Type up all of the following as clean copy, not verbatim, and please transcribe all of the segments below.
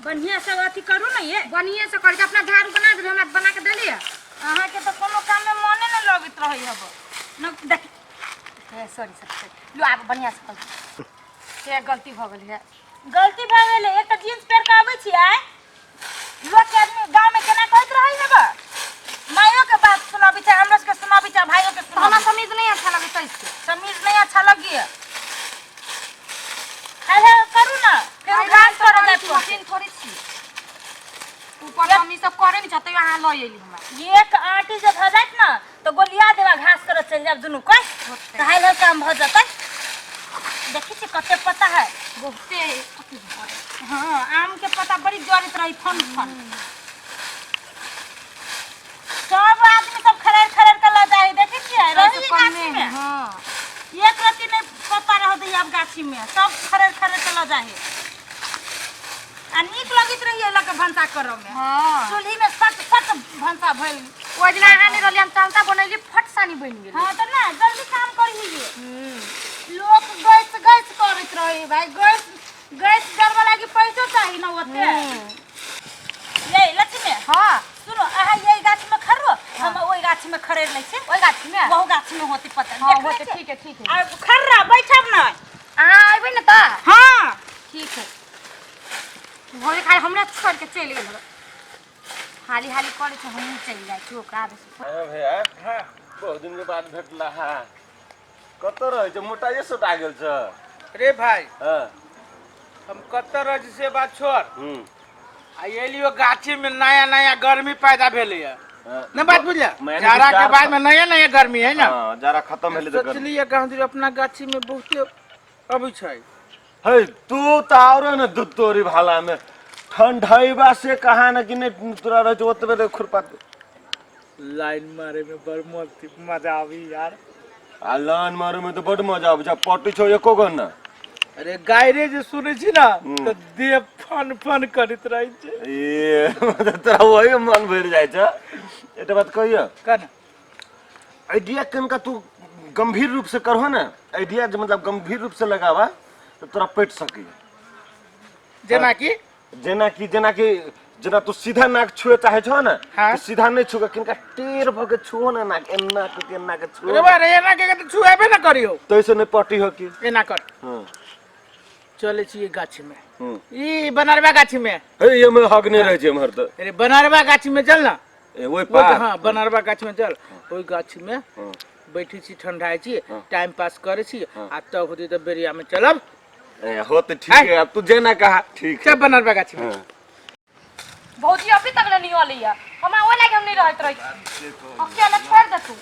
बढ़िया से अथी करू ना ये बढ़िया से कर अपना झाड़ू बना दे हमरा बना के देलिए अहाँ के तो कोनो काम में मने न लगत रही हब न देख सॉरी लो आप बढ़िया से कर के गलती भ गेल है गलती भ गेल एक त जींस पैर के आबै छी आय लोग के आदमी गांव में केना कहत रही हब मायो के बात सुनाबी छै हमरा के सुनाबी छै भाइयों के सुनाबी हमरा समीज नहीं अच्छा लगे तो इसके समीज नहीं अच्छा लगी है अरे करू ना फिर डांस करे जात मशीन थोड़ी छी ऊपर हम ई सब करे नहीं चाहते वहां ल एली हमरा एक आंटी जब भ जात ना तो गोलिया देवा घास कर चल जाब दुनु कोई काहे काम भ जतै देखी छी कते पता है बहुते हां आम के पता बड़ी जड़त रही फन सब आदमी सब खरर के ल जाए देखी छी रही गाछी में हां एक रति नहीं पता रह दै अब गाछी में सब खरर के ल जाए आ नीक लगित रही लक भंसा करम में हां चूल्ही में सट भंसा भइल ओइ दिन हानि रहली हम चालता बनैली फट सानी बन गेल हां त ना जल्दी काम करही गे लोग गैस करत रही भाई गैस डरवा लागी पैसा चाहिए ना ओते ये लक्ष्मी हां सुनो आहा ये गाछ में खरो हम ओई गाछ में खरेर नै छै ओइ गाछी में बहु गाछ में होती पता हां होते ठीक है आ खर्रा बैठब ना अहाँ आइबै न त हां ठीक है भोरे खाली हमरा छोड़ के चल गेल हाली करे छ हम चल जाय छी ओकरा आबे हां भैया हां बहुत दिन के बाद भेटला हा कत रह छ मोटाइए सोटा गेल छ रे भाई हां हम कत रह से बात छोड़ आ एलियो गाछी में नया गर्मी पैदा भेले है न बात बुझला जाड़ा के बाद में नया गर्मी है ना हां जाड़ा खत्म भेले त सोचलिए गांधी अपना गाछी में बहुते अभी छै है तू त और न दुतोरी भाला में ठंडईबा से कहा न कि नहीं तोरा रह जो ओतबे खुरपा लाइन मारे में बड़ मजा आवी यार आ लाइन मारे में तो बड़ मजा आबै छ पट्टी छो एको गन न अरे गायरे जे सुनै छी ना त देह फन करत रहै छै ए तोरा वही मन भर जाय छ एटा बात कहियो कन आइडिया कनका तू गंभीर रूप से करहो ना आइडिया मतलब गंभीर रूप से लगावा तो तोरा पेट सकी जेना कि जना तू सीधा नाक छुए चाहे छो ना हाँ? तो सीधा नहीं छुगा किनका टेर भगे छुओ ना नाक एना के छुओ अरे बारे एना के त छुएबे ना करियो तो ऐसे नहीं पटी हो की एना कर हां चले छी गाछी में ई बनारवा गाछी में हे ये में हगने रह जे हमर त अरे बनारवा गाछी में चल ना ए ओई पार हां बनारवा गाछी में चल ओई गाछी में बैठी छी ठंडाई छी टाइम पास करे छी आ तब होती त बेरिया में चलब ए हो तो ठीक है अब तू जेना कहा ठीक है बनारवा गाछी में भौजी अभी तक ले नहीं आली है हमरा ओइ लागे हम नहीं रहत रही अकेले छोड़ दे तू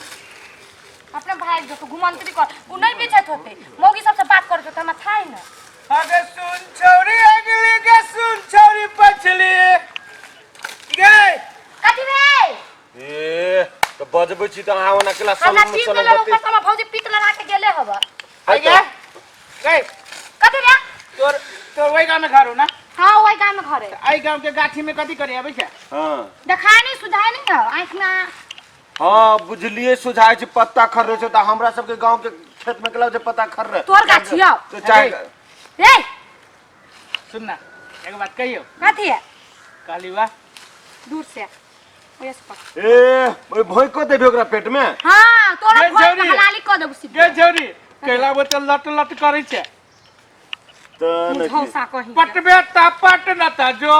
अपने भाई जो तो घुमंतरी कर उ नहीं बेचत होते मौगी सबसे बात करत होते हमरा थाई ना अगे सुन छौरी अगली के सुन छौरी पछली गए कथि रे ए तो बजबै छी त आवन अकेला हमरा सब में ठीक चलो ले बत्ती हमरा भौजी पीत लगा के गेले हबा गए गए कथि रे तोर वही गांव में घर हो ना हां ओइ गांव में घर है आई गांव के गाछी में कथि करे आबै छै हां देखाय नहीं सुधाय नहीं है आंख में हां बुझलिए सुझाय छै पत्ता खर रहे छै त हमरा सब के गांव के खेत में केला जे पत्ता खर रहे तोर गाछी आओ तो चाहे रे सुन ना एक बात कहियो कथि है कहली बा दूर से ओए से ए ओए भोई को देबे ओकरा पेट में हां तोरा ये भोज जौरी। हलाली क देबू सीधे गे छौरी कैला बोतल लट करे छै त धौसा कही पटबे त पट न त जो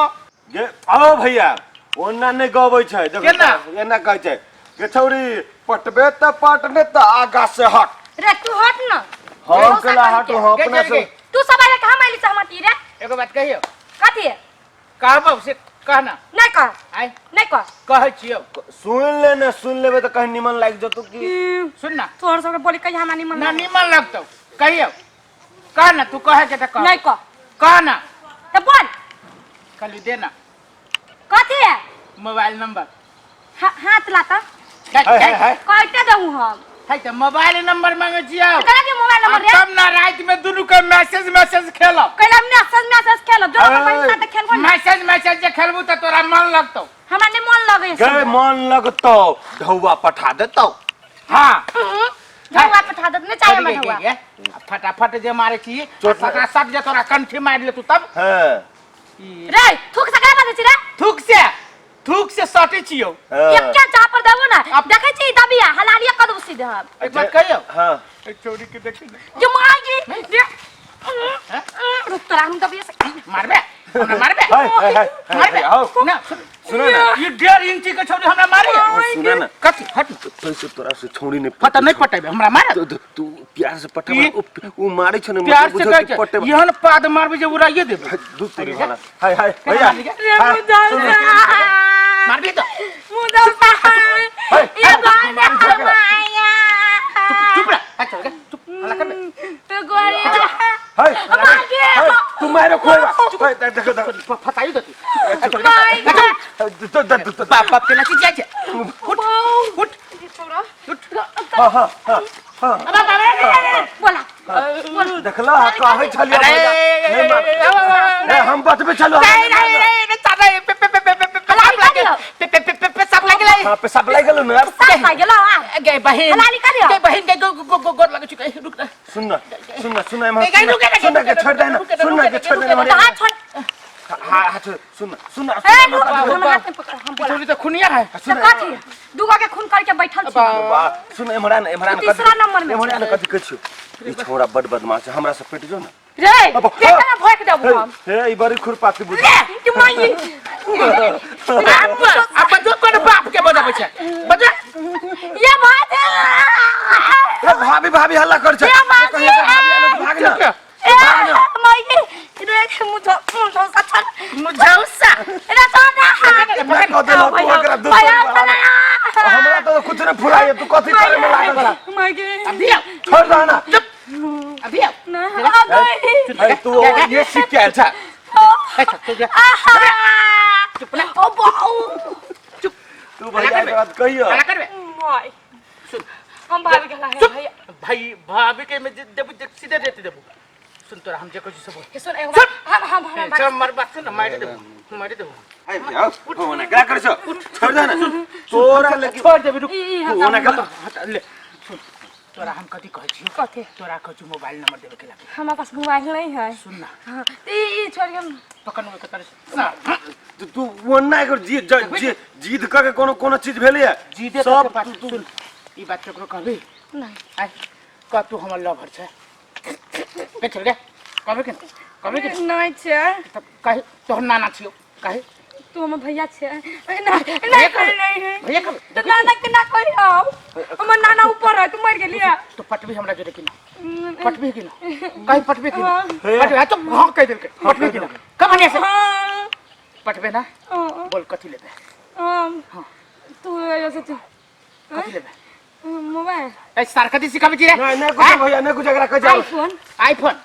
गे आओ भैया ओना नहीं गबै छै केना? एना कहै छै गे छौरी पटबे त पटने त आगा से हट रे तू हट न हम केला हटो हम गे, अपना गे, से गे। तू सवाल कहां माइली सहमति रे एगो बात कहियो कथि है कहबो से कहना नहीं कह आई नहीं कह कहै छियो सुन लेबे त कहीं निमन लाग जतो की सुन ना तोहर सब बोली कही हमरा निमन ना निमन लगतौ कहियो कह ना तू कहे के त कह नहीं कह कह ना तो बोल खाली दे ना कथि है मोबाइल नंबर हाथ लाता है कहते दऊ हम है त मोबाइल नंबर मांगे छियो करा के मोबाइल नंबर रे तब ना रात में दुनु के मैसेज खेलब कहला मैसेज खेलो जो अपन साथ खेल को मैसेज जे खेलबू त तोरा मन लगतौ हमरा नहीं मन लगे गे मन लगतो ढौआ पठा देतो हां ढौआ पठा दे नहीं चाहिए हमरा ढौआ फटाफट जे मारे छी सटा सट जे तोरा कंठी मार ले तू तब हां रे थूक से का बात छी रे थूक से सटे छियो एक क्या चाह पर देबो ना देखे छी दबिया हलालिया कदू सीधे हम एक बात कहियो हां एक चोरी के देखी जो मागी रुक तो हम दबिया से मारबे हमरा मारबे हाय आओ ना सुनो ना ये 1.5 इंची के छोरी हमरा मारे सुनो ना कथी हट तो से तोरा से छोड़ी ने पता नहीं पटेबे हमरा मारे तू प्यार से पटे उ मारे छ ने प्यार से कह पटे यहन पाद मारबे जे उड़ाइए देबे दूध तेरी वाला हाय हाय भैया मारबे तो मुदफा ये बात माया चुप रह अच्छा चुप हला कर तो गोरिया हाय तू मारो खोए देखो फताई दती तो बाप के नाची जाय छे उठ हां हां हां बोला देखला काहे छलिया नहीं हम बतबे चलो पेशाब लाग गेलो ना गे बहन गे बहन गे गोर लगे छी रुक ना सुन ना सुन के छोड़ दे ना सुन ना के छोड़ दे ना हां सुन छोरी तो खुनिया है कथी दुगा के खून करके बैठल छी सुन इमरान तीसरा नंबर में इमरान कथी कहै छी ई छोरा बड़ बदमाश है हमरा से पेट जो ना रे केतना भोक देबो हम हे ई बड़ी खुरपाती बुझ कि माई अब जो कोन बाप के बजाबै छै बजा ये बात ए भाभी हल्ला कर छ भाग ना माई रे मुझो सचन मुझौसा रे सोना मैं कह दे तू अगर दूध हमरा तो कुछ न फुलाए तू कथी करे में लागल माई अभी छोड़ दे ना अभी अरे तू ये सीख के अच्छा अच्छा तो जा चुप ना ओ बाऊ चुप तू भैया के बात कहियो हला करबे भाई सुन हम भाभी के लागे भैया भाई भाभी के में देबू सीधे देते देबू सुन तोरा हम जे कहै छी सब सुन एगो हम सब मर बात सुन मार देबू हाय भैया हो ना क्या कर छ छोड़ दे ना तोरा लगे छोड़ देबी रुक हो ना क्या हट ले सुन तोरा हम कथी कहै छी कथी तोरा कहै छी मोबाइल नंबर देबे के लागे हमारे पास मोबाइल नहीं है सुन ना हां ई छोड़ के पकड़ में कतर ना तू वन्ना कर जीत करके कोनो चीज भेलै है जीदे सब बात सुन ई बात केकरो कहबी नहीं आई का तू हमर लवर छै के छोड़ दे कहबे के नहीं छे तब कहे तोहर नाना छियो कहे तू हम भैया छे नहीं भैया कब तो नाना के ना कहि हमर नाना ऊपर है तू मर गेलिया तो पटवी हमरा जोरे कि ना पटवी कि ना कहीं पटवी कि ना पटवी तो हां कह देलके पटवी कि ना कब आने से पटवे ना बोल कथी लेबे हां तू ऐसे तू कथी लेबे मोबाइल ए सरकती सिखाबे छी रे नहीं कुछ भैया नहीं कुछ अगला कह जाओ आईफोन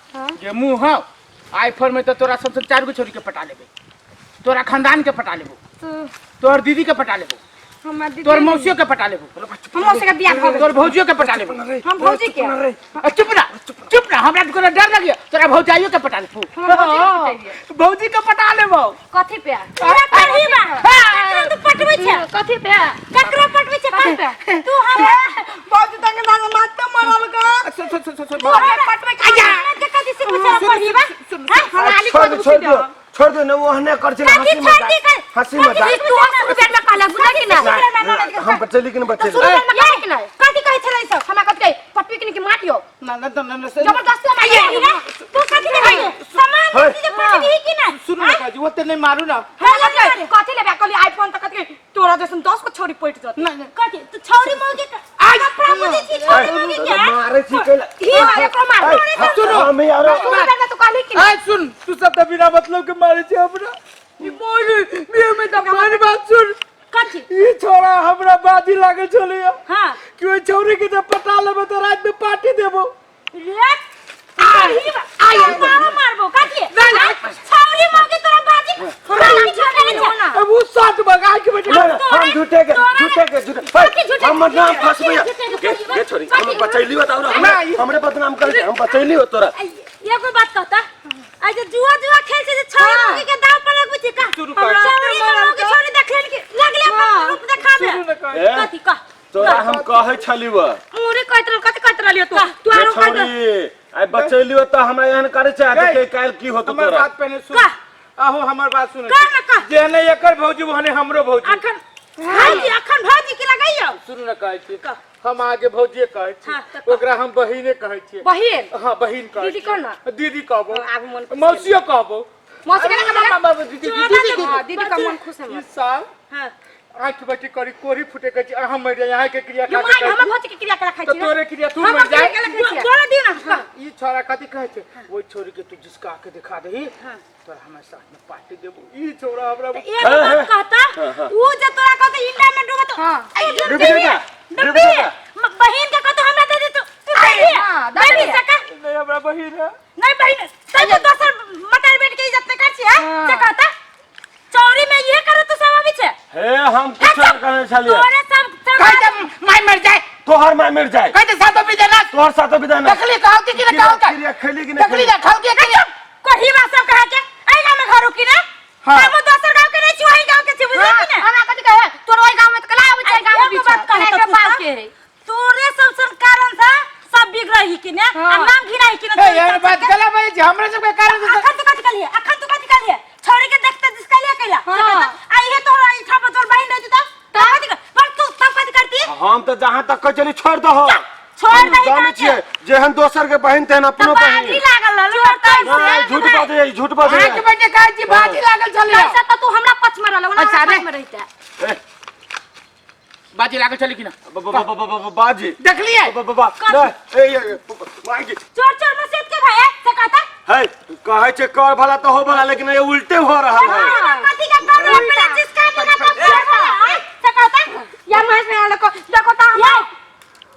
जे मुंह हो आईफोन में तो तोरा सबसे 4 गो छोरी के पटा लेबे तोरा खानदान के पटा लेबो तोर दीदी के पटा लेबो हमार दीदी तोर मौसियों के पटा लेबो हम मौसी का बियाह कर तोर भौजियों के पटा लेबो हम भौजी के चुप ना हमरा को डर लगियो तोरा भौजाइयों के पटा लेबो भौजी के पटा लेबो कथी पे करही बा तू पटवे छे कथी पे ककरा पटवे छे कथी पे तू हम भौजी तंग ना मात मरल का तू हम पटवे छे के कथी से पूछे करही बा छोड़ दे ना वो हने कर चला हंसी मजाक तू हम रुपया में काला बुझा कि ना हम बच्चे लेकिन बच्चे कथी कहै छलै सब हमरा कथी पटवी के कि माटियो ना जबरदस्ती मारियो रे तू कथी ले गयो सामान चीज पटवी ही कि ना सुन ना काजी ओते नहीं मारू ना कथी ले कली आईफोन त कथी तोरा जैसन 10 को छोरी पट जत कथी तू छौरी मौगे आज प्रमुदी छी छोरी मौगे के मारे छी कल ही एकरो मार सुन हम यार तू कहली कि ए सुन तू सब तो बिना मतलब के मारे छी हमरा ई मोरे में तो मार बात सुन कथी ई छोरा हमरा बाजी लागे छलिया हां क्यों छोरी के जब पटा लेबे तो रात में पार्टी देबो रे आई मारबो कथी छौरी मौगे तोरा बाजी खाली छोड़े ना अब उस साथ बगा के बेटे हम झूठे के हम नाम फसबे ये छोरी हम बचैली बताओ ना हमरे बदनाम कर हम बचैली हो तोरा एगो बात कहता आज जुआ खेल से छौरी मौगे के दाव पर लगबे छी का छौरी मौगे छोरी देखले कि लगले अपन रूप देखाबे कथी का तोरा हम कहै छली व मुरे कहत रह कथी कहत रहलियो तू आरो छोरी आई बचैली हो त हमरा एहन करे छै देखे काल की होत तोरा बात पहले सुन आहो हमर बात सुन का ना का जेने एकर भौजी वहने हमरो भौजी अखन भौजी के लगाइयो सुन न कहै छी हम आगे भौजी कहै छी हाँ, तो ओकरा हम बहिने कहै छी बहिन हां बहिन कहै दीदी कौन ना दीदी कहबो आब मन खुश मौसियो कहबो मौसी के ना बाबा दीदी दीदी का मन खुश है इस साल हां आंख बटी करी कोरी फुटे के हम मर जाए यहाँ के क्रिया यो खा माय हम भौजी के क्रिया करा खाइ तो छी तोरे क्रिया तू हम मर जाए छोड़ दी ना ई छोरा कथि कहै छै ओइ छोरी के तू जिसका के दिखा दही तोरा हमर साथ में पार्टी देबो ई छोरा हमरा एक बात कहता ऊ जे तोरा कहता इंडिया में डूबा तो बहिन के कहता हमरा दे दे तू हां दादी सका नहीं हमरा बहिन है नहीं बहिन तब तो दोसर मटर बेट के इज्जत न कर छी है से कहता चौरी में ये करो तो सब अभी छे हे हम कुछ करे छलिए तोरे सब कहते माय मर जाए तोहर माय मर जाए कहते सातो भी देना तोहर साथ विदा ना देखली कहौ कि न कहौ का क्रिया खेली कि नहीं देखली ना खाओ के क्रिया कोही बात सब कहे के आई गांव में घरो की ना हम दोसर गांव के नहीं छी वही गांव के छी बुझली कि ना हमरा कथि कहे तोर ओइ गांव में त कला आबै छै गांव में बात कहे के पास के है तोरे सब कारण से सब बिगड़ही कि ना आ नाम घिनाही कि ना ए यार बात गला भाई जे हमरा सब के कारण से अखन तो कथि कलिए छोड़ी के देखते जिसका लिया कैला आई है तोरा ई था तोर बहिन रहती तो कथि पर तू सब कथि करती हम तो जहां तक कह चली छोड़ दो छोड़ दही जाने छिए जेहन दोसर के बहन तेहन अपनो बहन बाजी लागल ललो झूठ बात आंख बटे कहै छी बाजी लागल चली कैसे तो तू हमरा पछ में रहलो ना अच्छा, पछ में रहता बाजी लागल चली कि ना बाजी देखलिए चोर चोर मसेद के भाई से कहता है कहै छै कर भला तो हो भला लेकिन ये उल्टे हो रहा है कथि का काम अपना जिसका बिना तो से कहता या महेश में आलो को देखो ता हम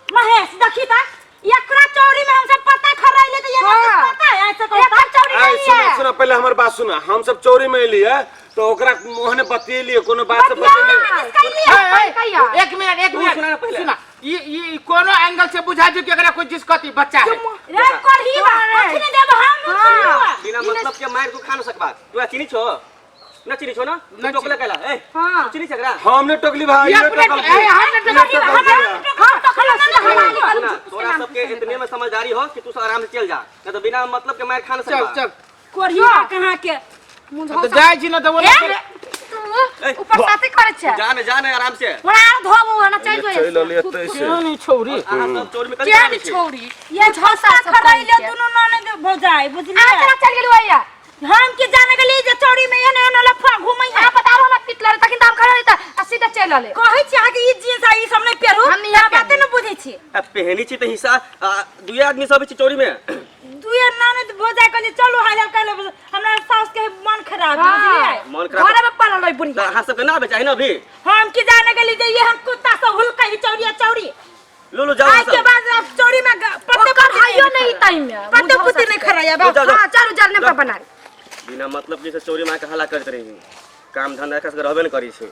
महेश देखी ता एकरा चौरी में हम सब पता खराइले तो ये पता है ऐसे कहता चौरी नहीं है सुना पहले हमर बात सुना हम सब चोरी में लिए तो ओकरा मोहने बतिएलिए कोनो बात से बतिएलिए एक मिनट सुना ये कोनो एंगल से बुझा जो कि अगर कोई जिसकती बच्चा है रे करही अखने देब हम बिना मतलब के मार को खा न सकबा तू चिनी छो न चिनी छो ना तू टोकले कहला ए हां चिनी सकरा हमने टोकली भाई ये टोकल तोरा सबके इतने में समझदारी हो कि तू आराम से चल जा नहीं तो बिना मतलब के मार खा न सकबा चल करही कहां के तो जाय छी ना तो वो ऊपर साथे करे छै जाने आराम से वना धोबू ना चल जो चल ले एते से नहीं छोरी सब चोर में चल छोड़ी ये झसा खराइले दुनु नने भौजाई बुझली आ चला चल गेली भैया हम के जाने के लिए जे चौरी में ये न लफा घुमई है आ बताओ ना पिटलर तकिन दाम खड़ा रहता आ सीधा चल ले कहै छी आगे ई जींस ई सब नहीं पेरू हम नहीं बात न बुझै छी अब पहनी छी त हिस्सा दुई आदमी सब छी चोरी में दुए नाने भौजाई कहले चलो हाल कहले हमरा सास के मन खराब बुझलिए मन खराब घर में पड़ल है बुढ़िया हां सब के ना बेचाई ना अभी हम के जाने के लिए जे ये हम कुत्ता से हुलका ही चौरी लो जाओ आज के बाद अब चौरी में पत्ते पत्ते खाइयो नहीं टाइम में पत्ते पुत्ते नहीं खराया बा हां चारों जार ने पर बना बिना मतलब जैसे चोरी मार के हल्ला करते रही काम धंधा का रहबे न करी छै